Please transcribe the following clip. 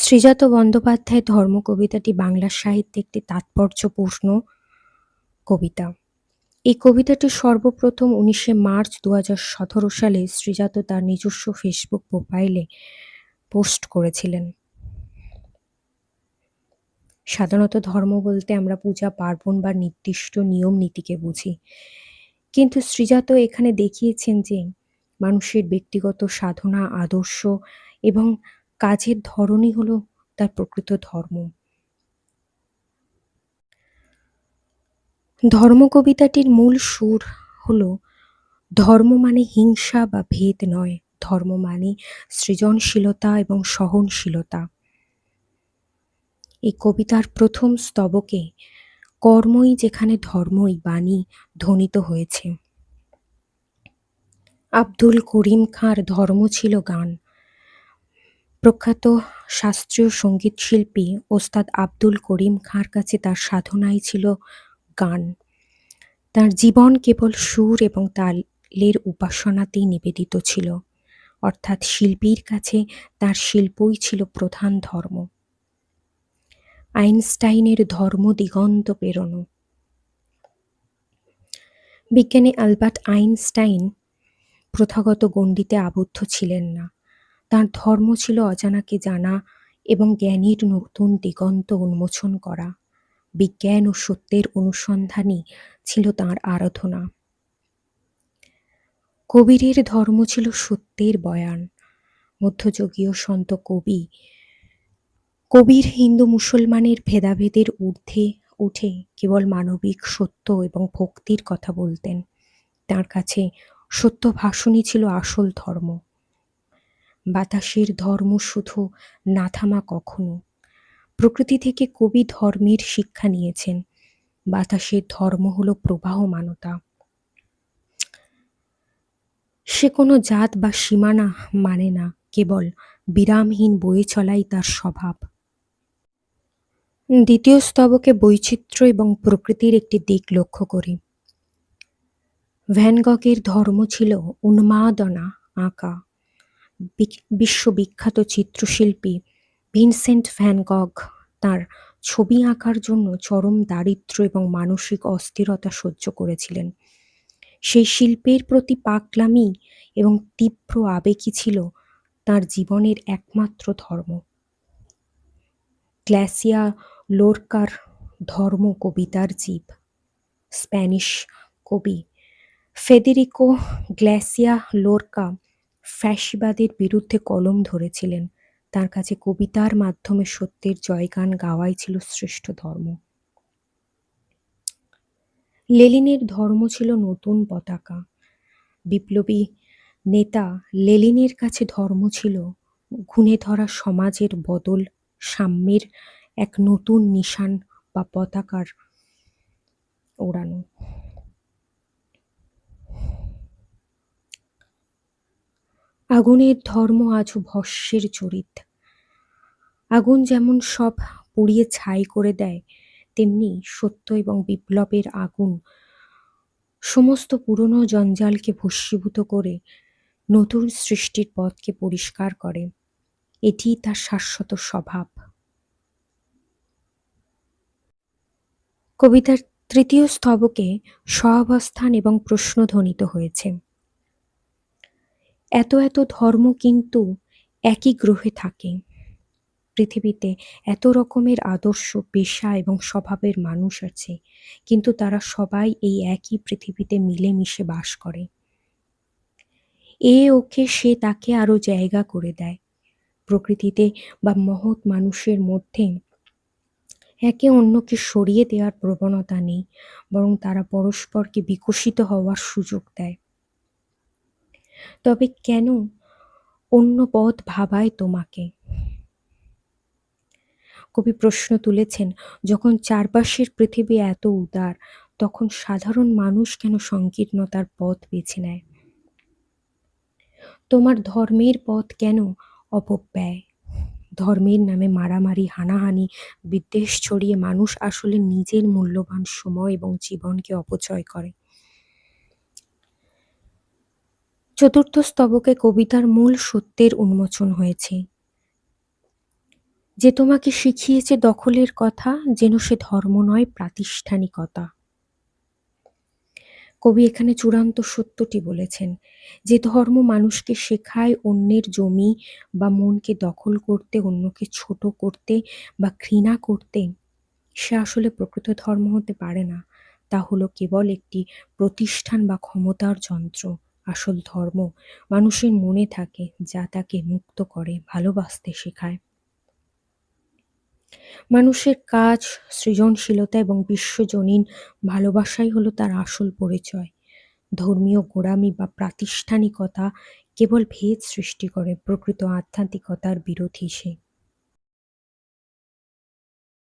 শ্রীজাত বন্দ্যোপাধ্যায়ের ধর্মকবিতাটি বাংলা সাহিত্যে একটি তাৎপর্যপূর্ণ কবিতা। এই কবিতাটি সর্বপ্রথম ১৯শে মার্চ ২০১৭ সালে শ্রীজাত তার নিজস্ব ফেসবুক প্রোফাইলে পোস্ট করেছিলেন। সাধারণত ধর্ম বলতে আমরা পূজা পার্বণ বা নির্দিষ্ট নিয়ম নীতিকে বুঝি, কিন্তু শ্রীজাত এখানে দেখিয়েছেন যে মানুষের ব্যক্তিগত সাধনা, আদর্শ এবং কাজের ধরনই হলো তার প্রকৃত ধর্ম। ধর্মকবিতাটির মূল সুর হল, ধর্ম মানে হিংসা বা ভেদ নয়, ধর্ম মানে সৃজনশীলতা এবং সহনশীলতা। এই কবিতার প্রথম স্তবকে কর্মই যেখানে ধর্মই বাণী ধ্বনিত হয়েছে। আব্দুল করিম খাঁর ধর্ম ছিল গান। প্রখ্যাত শাস্ত্রীয় সঙ্গীত শিল্পী ওস্তাদ আব্দুল করিম খাঁর কাছে তার সাধনাই ছিল গান। তার জীবন কেবল সুর এবং তালের উপাসনাতেই নিবেদিত ছিল, অর্থাৎ শিল্পীর কাছে তার শিল্পই ছিল প্রধান ধর্ম। আইনস্টাইনের ধর্ম দিগন্ত পেরোনো। বিজ্ঞানী আলবার্ট আইনস্টাইন প্রথাগত গণ্ডিতে আবদ্ধ ছিলেন না। তার ধর্ম ছিল অজানাকে জানা এবং জ্ঞানীর নতুন দিগন্ত উন্মোচন করা। বিজ্ঞান ও সত্যের অনুসন্ধানই ছিল তাঁর আরাধনা। কবীরের ধর্ম ছিল সত্যের বয়ান। মধ্যযুগীয় সন্ত কবির হিন্দু মুসলমানের ভেদাভেদের ঊর্ধ্বে উঠে কেবল মানবিক সত্য এবং ভক্তির কথা বলতেন। তাঁর কাছে সত্য ভাষণই ছিল আসল ধর্ম। বাতাসের ধর্ম শুধু না থামা কখনো। প্রকৃতি থেকে কবি ধর্মের শিক্ষা নিয়েছেন। বাতাসের ধর্ম হলো প্রবাহমানতা। সে কোনো জাত বা সীমানা মানে না, কেবল বিরামহীন বয়ে চলাই তার স্বভাব। দ্বিতীয় স্তবকে বৈচিত্র্য এবং প্রকৃতির একটি দিক লক্ষ্য করি। ভ্যান গগের ধর্ম ছিল উন্মাদনা আঁকা। বিশ্ববিখ্যাত চিত্রশিল্পী ভিনসেন্ট ভ্যান গগ তাঁর ছবি আঁকার জন্য চরম দারিদ্র্য এবং মানসিক অস্থিরতা সহ্য করেছিলেন। সেই শিল্পের প্রতি পাগলামি এবং তীব্র আবেগই ছিল তাঁর জীবনের একমাত্র ধর্ম। গ্লাসিয়া লোরকার ধর্ম কবিতার জীব। স্প্যানিশ কবি ফেদেরিকো গ্লাসিয়া লোরকা ফ্যাসিবাদের বিরুদ্ধে কলম ধরেছিলেন। তার কাছে কবিতার মাধ্যমে সত্যের জয়গান গাওয়াই ছিল শ্রেষ্ঠ ধর্ম। লেনিনের ধর্ম ছিল নতুন পতাকা। বিপ্লবী নেতা লেনিনের কাছে ধর্ম ছিল ঘুণে ধরা সমাজের বদল, সাম্যের এক নতুন নিশান বা পতাকার ওড়ানো। আগুনের ধর্ম আজও ভস্মের চরিত। আগুন যেমন সব পুড়িয়ে ছাই করে দেয়, তেমনি সত্য এবং বিপ্লবের আগুন সমস্ত পুরনো জঞ্জালকে ভস্মীভূত করে নতুন সৃষ্টির পথকে পরিষ্কার করে। এটিই তার শাশ্বত স্বভাব। কবিতার তৃতীয় স্তবকে সহাবস্থান এবং প্রশ্ন ধ্বনিত হয়েছে। এত এত ধর্ম কিন্তু একই গ্রহে থাকে। পৃথিবীতে এত রকমের আদর্শ, পেশা এবং স্বভাবের মানুষ আছে, কিন্তু তারা সবাই এই একই পৃথিবীতে মিলেমিশে বাস করে। এ ওকে সে তাকে আরো জায়গা করে দেয়। প্রকৃতিতে বা মহৎ মানুষের মধ্যে একে অন্যকে সরিয়ে দেওয়ার প্রবণতা নেই, বরং তারা পরস্পরকে বিকশিত হওয়ার সুযোগ দেয়। তবে কেন অন্য পথ ভাবায় তোমাকে? কবি প্রশ্ন তুলেছেন, যখন চারপাশের পৃথিবী এত উদার, তখন সাধারণ মানুষ কেন সংকীর্ণতার পথ বেছে নেয়? তোমার ধর্মের পথ কেন অপব্যয়? ধর্মের নামে মারামারি, হানাহানি, বিদ্বেষ ছড়িয়ে মানুষ আসলে নিজের মূল্যবান সময় এবং জীবনকে অপচয় করে। চতুর্থ স্তবকে কবিতার মূল সত্যের উন্মোচন হয়েছে। যে তোমাকে শিখিয়েছে দখলের কথা, যেন সে ধর্ম নয় প্রাতিষ্ঠানিকতা। কবি এখানে চূড়ান্ত সত্যটি বলেছেন, যে ধর্ম মানুষকে শেখায় অন্যের জমি বা মনকে দখল করতে, অন্যকে ছোট করতে বা ঘৃণা করতে, সে আসলে প্রকৃত ধর্ম হতে পারে না। তা হলো কেবল একটি প্রতিষ্ঠান বা ক্ষমতার যন্ত্র। আসল ধর্ম মানুষের মনে থাকে, যা তাকে মুক্ত করে, ভালোবাসতে শেখায়। মানুষের কাজ, সৃজনশীলতা এবং বিশ্বজনীন ভালোবাসাই হলো তার আসল পরিচয়। ধর্মীয় গোঁড়ামি বা প্রাতিষ্ঠানিকতা কেবল ভেদ সৃষ্টি করে, প্রকৃত আধ্যাত্মিকতার বিরোধী সে।